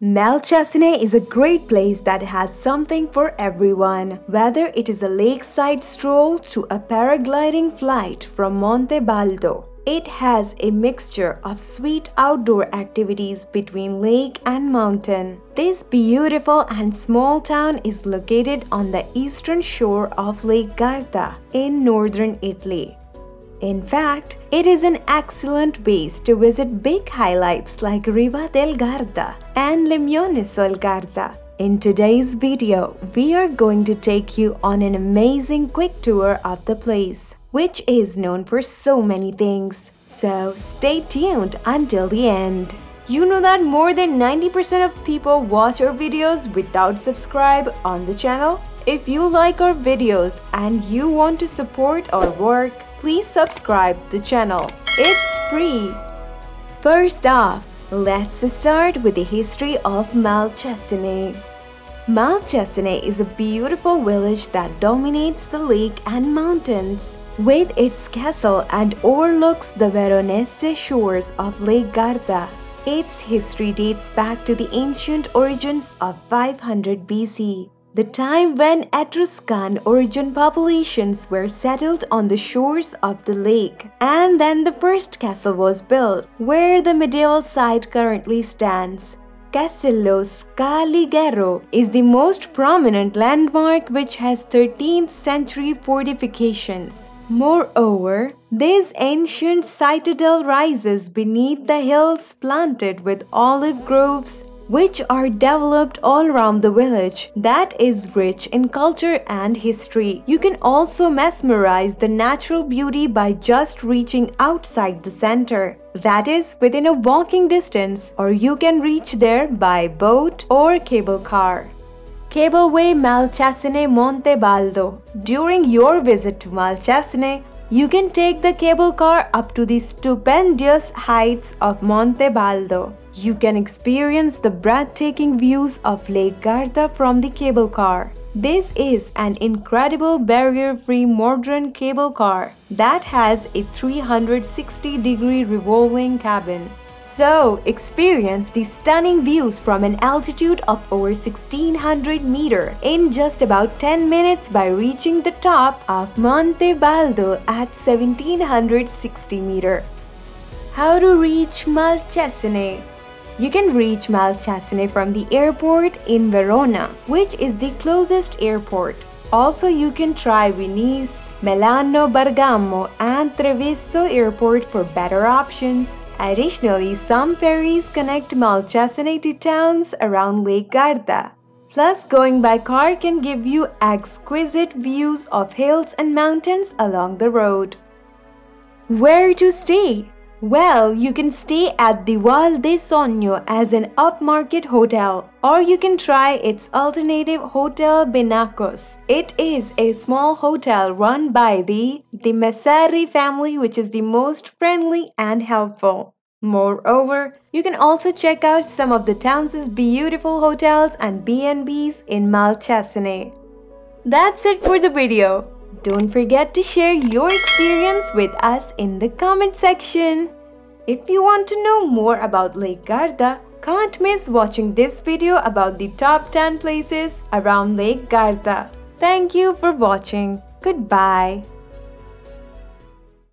Malcesine is a great place that has something for everyone, whether it is a lakeside stroll to a paragliding flight from Monte Baldo. It has a mixture of sweet outdoor activities between lake and mountain. This beautiful and small town is located on the eastern shore of Lake Garda in northern Italy. In fact, it is an excellent base to visit big highlights like Riva del Garda and Limone sul Garda. In today's video, we are going to take you on an amazing quick tour of the place, which is known for so many things. So stay tuned until the end. You know that more than 90% of people watch our videos without subscribe on the channel? If you like our videos and you want to support our work, please subscribe the channel. It's free. First off, let's start with the history of Malcesine. Malcesine is a beautiful village that dominates the lake and mountains. With its castle and overlooks the Veronese shores of Lake Garda. Its history dates back to the ancient origins of 500 BC. The time when Etruscan origin populations were settled on the shores of the lake, and then the first castle was built, where the medieval site currently stands. Castello Scaligero is the most prominent landmark, which has 13th century fortifications. Moreover, this ancient citadel rises beneath the hills planted with olive groves, which are developed all around the village that is rich in culture and history. You can also mesmerize the natural beauty by just reaching outside the center, that is within a walking distance, or you can reach there by boat or cable car. Cableway Malcesine-Monte Baldo. During your visit to Malcesine, you can take the cable car up to the stupendous heights of Monte Baldo. You can experience the breathtaking views of Lake Garda from the cable car. This is an incredible barrier-free modern cable car that has a 360-degree revolving cabin. So, experience the stunning views from an altitude of over 1600 meters in just about 10 minutes by reaching the top of Monte Baldo at 1760 meters. How to reach Malcesine? You can reach Malcesine from the airport in Verona, which is the closest airport. Also, you can try Venice, Milano, Bergamo, and Treviso airport for better options. Additionally, some ferries connect Malcesine to towns around Lake Garda. Plus, going by car can give you exquisite views of hills and mountains along the road. Where to stay? Well, you can stay at the Val de Sogno as an upmarket hotel, or you can try its alternative Hotel Benacos. It is a small hotel run by the Messeri family, which is the most friendly and helpful. Moreover, you can also check out some of the town's beautiful hotels and B&Bs in Malcesine. That's it for the video. Don't forget to share your experience with us in the comment section. If you want to know more about Lake Garda, can't miss watching this video about the top 10 places around Lake Garda. Thank you for watching. Goodbye.